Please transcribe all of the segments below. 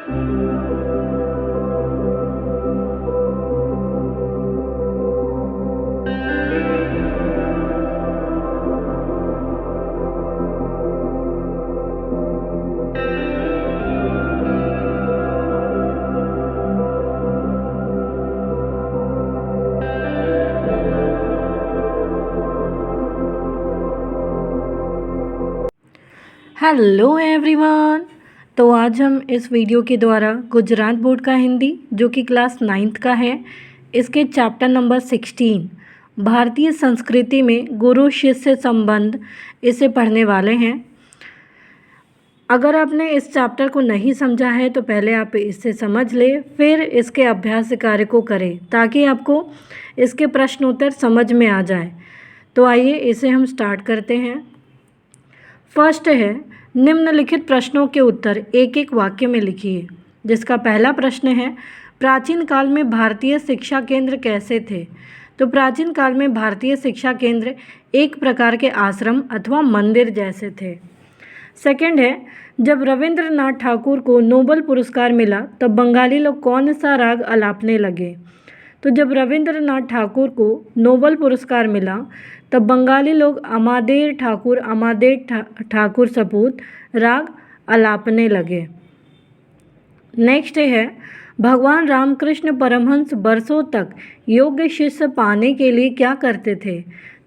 Hello everyone. तो आज हम इस वीडियो के द्वारा गुजरात बोर्ड का हिंदी जो कि क्लास 9th का है, इसके चैप्टर नंबर 16 भारतीय संस्कृति में गुरु शिष्य संबंध इसे पढ़ने वाले हैं। अगर आपने इस चैप्टर को नहीं समझा है तो पहले आप इसे समझ ले, फिर इसके अभ्यास कार्य को करें ताकि आपको इसके प्रश्न उत्तर समझ में आ जाए। तो आइए इसे हम स्टार्ट करते हैं। फर्स्ट है, निम्नलिखित प्रश्नों के उत्तर एक एक वाक्य में लिखिए। जिसका पहला प्रश्न है, प्राचीन काल में भारतीय शिक्षा केंद्र कैसे थे? तो प्राचीन काल में भारतीय शिक्षा केंद्र एक प्रकार के आश्रम अथवा मंदिर जैसे थे। सेकंड है, जब रविंद्रनाथ ठाकुर को नोबेल पुरस्कार मिला तब बंगाली लोग कौन सा राग अलापने लगे? तो जब रविंद्रनाथ ठाकुर को नोबेल पुरस्कार मिला तब बंगाली लोग अमादेर ठाकुर सपूत राग अलापने लगे। नेक्स्ट है, भगवान रामकृष्ण परमहंस बरसों तक योग्य शिष्य पाने के लिए क्या करते थे?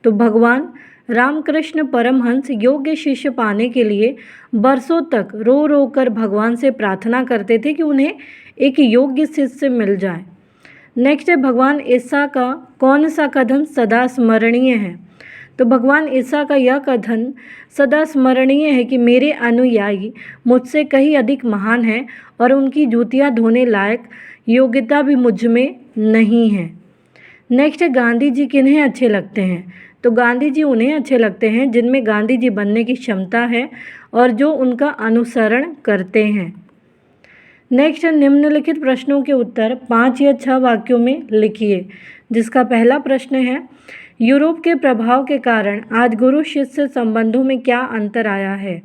तो भगवान रामकृष्ण परमहंस योग्य शिष्य पाने के लिए बरसों तक रो रो कर भगवान से प्रार्थना करते थे कि उन्हें एक योग्य शिष्य मिल जाए। नेक्स्ट है, भगवान ईसा का कौन सा कथन सदा स्मरणीय है? तो भगवान ईसा का यह कथन सदा स्मरणीय है कि मेरे अनुयायी मुझसे कहीं अधिक महान हैं और उनकी जूतियाँ धोने लायक योग्यता भी मुझ में नहीं है। नेक्स्ट है, गांधी जी किन्हें अच्छे लगते हैं? तो गांधी जी उन्हें अच्छे लगते हैं जिनमें गांधी जी बनने की क्षमता है और जो उनका अनुसरण करते हैं। नेक्स्ट है, निम्नलिखित प्रश्नों के उत्तर 5 या 6 वाक्यों में लिखिए। जिसका पहला प्रश्न है, यूरोप के प्रभाव के कारण आज गुरु शिष्य संबंधों में क्या अंतर आया है?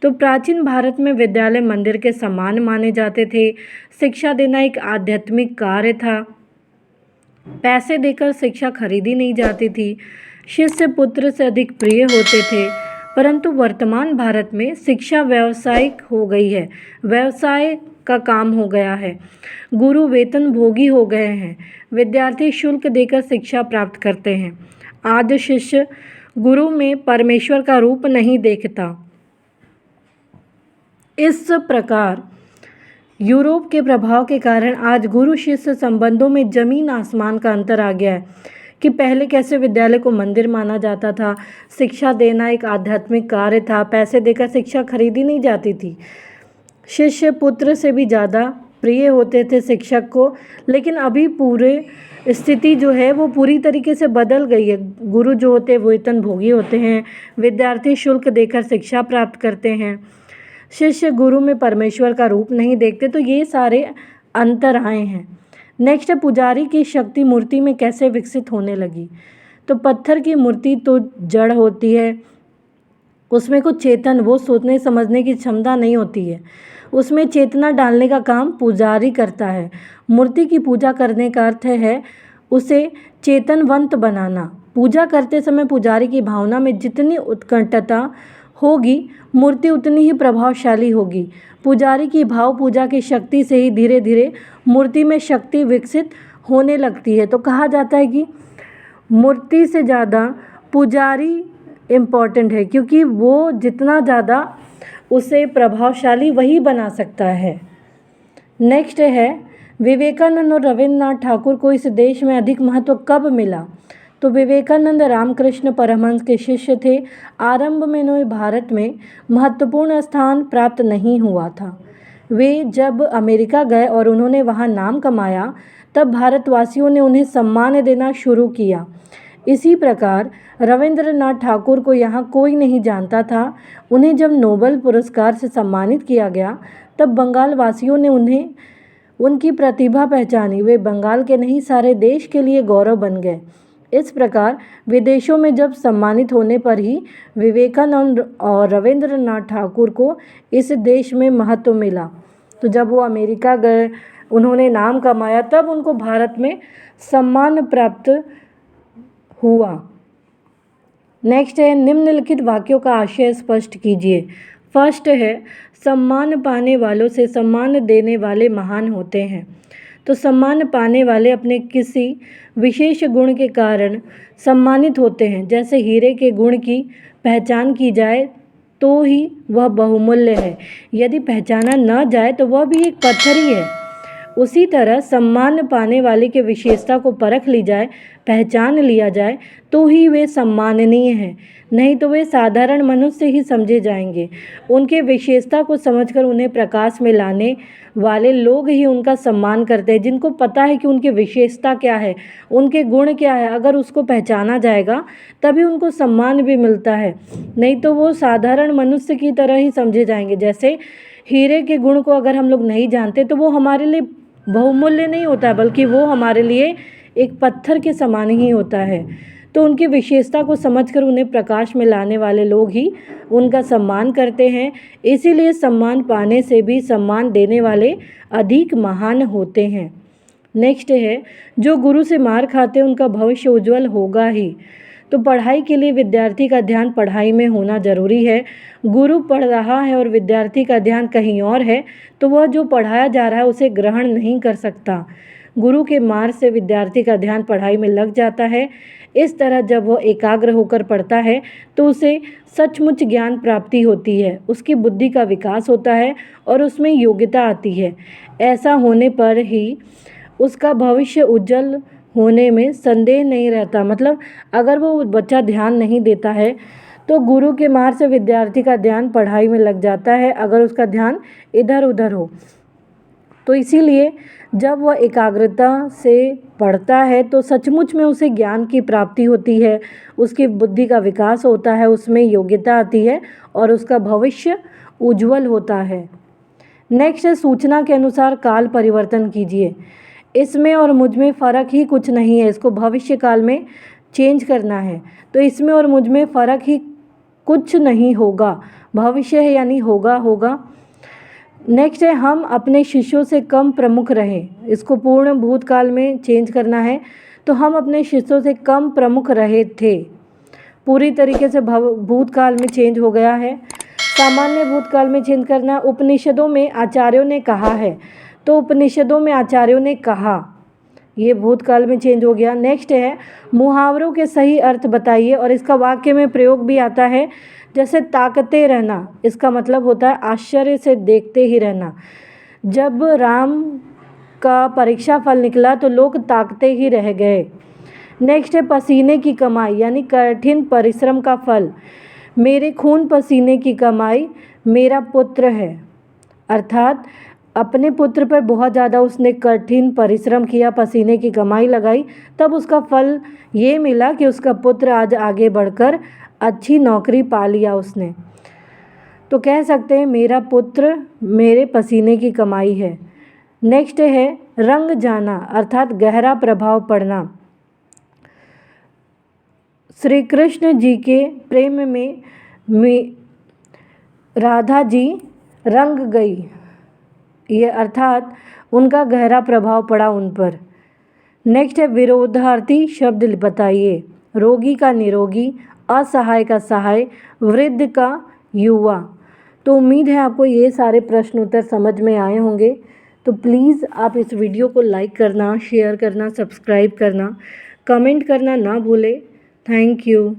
तो प्राचीन भारत में विद्यालय मंदिर के समान माने जाते थे। शिक्षा देना एक आध्यात्मिक कार्य था। पैसे देकर शिक्षा खरीदी नहीं जाती थी। शिष्य पुत्र से अधिक प्रिय होते थे। परंतु वर्तमान भारत में शिक्षा व्यावसायिक हो गई है, व्यवसाय का काम हो गया है। गुरु वेतन भोगी हो गए हैं। विद्यार्थी शुल्क देकर शिक्षा प्राप्त करते हैं। आज शिष्य गुरु में परमेश्वर का रूप नहीं देखता। इस प्रकार यूरोप के प्रभाव के कारण आज गुरु शिष्य संबंधों में जमीन आसमान का अंतर आ गया है कि पहले कैसे विद्यालय को मंदिर माना जाता था, शिक्षा देना एक आध्यात्मिक कार्य था, पैसे देकर शिक्षा खरीदी नहीं जाती थी, शिष्य पुत्र से भी ज़्यादा प्रिय होते थे शिक्षक को। लेकिन अभी पूरे स्थिति जो है वो पूरी तरीके से बदल गई है। गुरु जो होते हैं वेतन भोगी होते हैं। विद्यार्थी शुल्क देकर शिक्षा प्राप्त करते हैं। शिष्य गुरु में परमेश्वर का रूप नहीं देखते। तो ये सारे अंतर आए हैं। नेक्स्ट है, पुजारी की शक्ति मूर्ति में कैसे विकसित होने लगी? तो पत्थर की मूर्ति तो जड़ होती है, उसमें कुछ चेतन वो सोचने समझने की क्षमता नहीं होती है। उसमें चेतना डालने का काम पुजारी करता है। मूर्ति की पूजा करने का अर्थ है उसे चेतनवंत बनाना। पूजा करते समय पुजारी की भावना में जितनी उत्कंठता होगी मूर्ति उतनी ही प्रभावशाली होगी। पुजारी की भाव पूजा की शक्ति से ही धीरे धीरे मूर्ति में शक्ति विकसित होने लगती है। तो कहा जाता है कि मूर्ति से ज़्यादा पुजारी इम्पॉर्टेंट है, क्योंकि वो जितना ज़्यादा उसे प्रभावशाली वही बना सकता है। नेक्स्ट है, विवेकानंद और रविंद्रनाथ ठाकुर को इस देश में अधिक महत्व कब मिला? तो विवेकानंद रामकृष्ण परमहंस के शिष्य थे। आरंभ में उन्हें भारत में महत्वपूर्ण स्थान प्राप्त नहीं हुआ था। वे जब अमेरिका गए और उन्होंने वहां नाम कमाया तब भारतवासियों ने उन्हें सम्मान देना शुरू किया। इसी प्रकार रविंद्रनाथ ठाकुर को यहाँ कोई नहीं जानता था। उन्हें जब नोबेल पुरस्कार से सम्मानित किया गया तब बंगाल वासियों ने उन्हें उनकी प्रतिभा पहचानी। वे बंगाल के नहीं सारे देश के लिए गौरव बन गए। इस प्रकार विदेशों में जब सम्मानित होने पर ही विवेकानंद और रविंद्रनाथ ठाकुर को इस देश में महत्व मिला। तो जब वो अमेरिका गए, उन्होंने नाम कमाया, तब उनको भारत में सम्मान प्राप्त हुआ। नेक्स्ट है, निम्नलिखित वाक्यों का आशय स्पष्ट कीजिए। फर्स्ट है, सम्मान पाने वालों से सम्मान देने वाले महान होते हैं। तो सम्मान पाने वाले अपने किसी विशेष गुण के कारण सम्मानित होते हैं। जैसे हीरे के गुण की पहचान की जाए तो ही वह बहुमूल्य है, यदि पहचाना न जाए तो वह भी एक पत्थर ही है। उसी तरह सम्मान पाने वाले के विशेषता को परख ली जाए, पहचान लिया जाए तो ही वे सम्माननीय हैं, नहीं तो वे साधारण मनुष्य ही समझे जाएंगे। उनके विशेषता को समझकर उन्हें प्रकाश में लाने वाले लोग ही उनका सम्मान करते हैं। जिनको पता है कि उनकी विशेषता क्या है, उनके गुण क्या है, अगर उसको पहचाना जाएगा तभी उनको सम्मान भी मिलता है, नहीं तो वो साधारण मनुष्य की तरह ही समझे जाएंगे। जैसे हीरे के गुण को अगर हम लोग नहीं जानते तो वो हमारे लिए बहुमूल्य नहीं होता, बल्कि वो हमारे लिए एक पत्थर के समान ही होता है। तो उनकी विशेषता को समझकर उन्हें प्रकाश में लाने वाले लोग ही उनका सम्मान करते हैं। इसीलिए सम्मान पाने से भी सम्मान देने वाले अधिक महान होते हैं। नेक्स्ट है, जो गुरु से मार खाते उनका भविष्य उज्जवल होगा ही। तो पढ़ाई के लिए विद्यार्थी का ध्यान पढ़ाई में होना जरूरी है। गुरु पढ़ रहा है और विद्यार्थी का ध्यान कहीं और है तो वह जो पढ़ाया जा रहा है उसे ग्रहण नहीं कर सकता। गुरु के मार से विद्यार्थी का ध्यान पढ़ाई में लग जाता है। इस तरह जब वह एकाग्र होकर पढ़ता है तो उसे सचमुच ज्ञान प्राप्ति होती है, उसकी बुद्धि का विकास होता है और उसमें योग्यता आती है। ऐसा होने पर ही उसका भविष्य उज्जवल होने में संदेह नहीं रहता। मतलब अगर वो बच्चा ध्यान नहीं देता है तो गुरु के मार से विद्यार्थी का ध्यान पढ़ाई में लग जाता है, अगर उसका ध्यान इधर उधर हो। तो इसीलिए जब वह एकाग्रता से पढ़ता है तो सचमुच में उसे ज्ञान की प्राप्ति होती है, उसकी बुद्धि का विकास होता है, उसमें योग्यता आती है और उसका भविष्य उज्जवल होता है। नेक्स्ट है, सूचना के अनुसार काल परिवर्तन कीजिए। इसमें और मुझ में फ़र्क ही कुछ नहीं है, इसको भविष्य काल में चेंज करना है। तो इसमें और मुझ में फ़र्क ही कुछ नहीं होगा, भविष्य है यानी होगा। नेक्स्ट है, हम अपने शिष्यों से कम प्रमुख रहें। इसको पूर्ण भूतकाल में चेंज करना है। तो हम अपने शिष्यों से कम प्रमुख रहे थे, पूरी तरीके से भूतकाल में चेंज हो गया है। सामान्य भूतकाल में चेंज करना। उपनिषदों में आचार्यों ने कहा है, तो उपनिषदों में आचार्यों ने कहा, ये भूतकाल में चेंज हो गया। नेक्स्ट है, मुहावरों के सही अर्थ बताइए और इसका वाक्य में प्रयोग भी आता है। जैसे ताकते रहना, इसका मतलब होता है आश्चर्य से देखते ही रहना। जब राम का परीक्षा फल निकला तो लोग ताकते ही रह गए। नेक्स्ट है, पसीने की कमाई यानी कठिन परिश्रम का फल। मेरे खून पसीने की कमाई मेरा पुत्र है, अर्थात अपने पुत्र पर बहुत ज़्यादा उसने कठिन परिश्रम किया, पसीने की कमाई लगाई, तब उसका फल ये मिला कि उसका पुत्र आज आगे बढ़कर अच्छी नौकरी पा लिया उसने। तो कह सकते हैं मेरा पुत्र मेरे पसीने की कमाई है। नेक्स्ट है, रंग जाना अर्थात गहरा प्रभाव पड़ना। श्री कृष्ण जी के प्रेम में राधा जी रंग गई, ये अर्थात उनका गहरा प्रभाव पड़ा उन पर। नेक्स्ट है, विरोधार्थी शब्द बताइए। रोगी का निरोगी, असहाय का सहाय, वृद्ध का युवा। तो उम्मीद है आपको ये सारे प्रश्न उत्तर समझ में आए होंगे। तो प्लीज़ आप इस वीडियो को लाइक करना, शेयर करना, सब्सक्राइब करना, कमेंट करना ना भूलें। Thank you.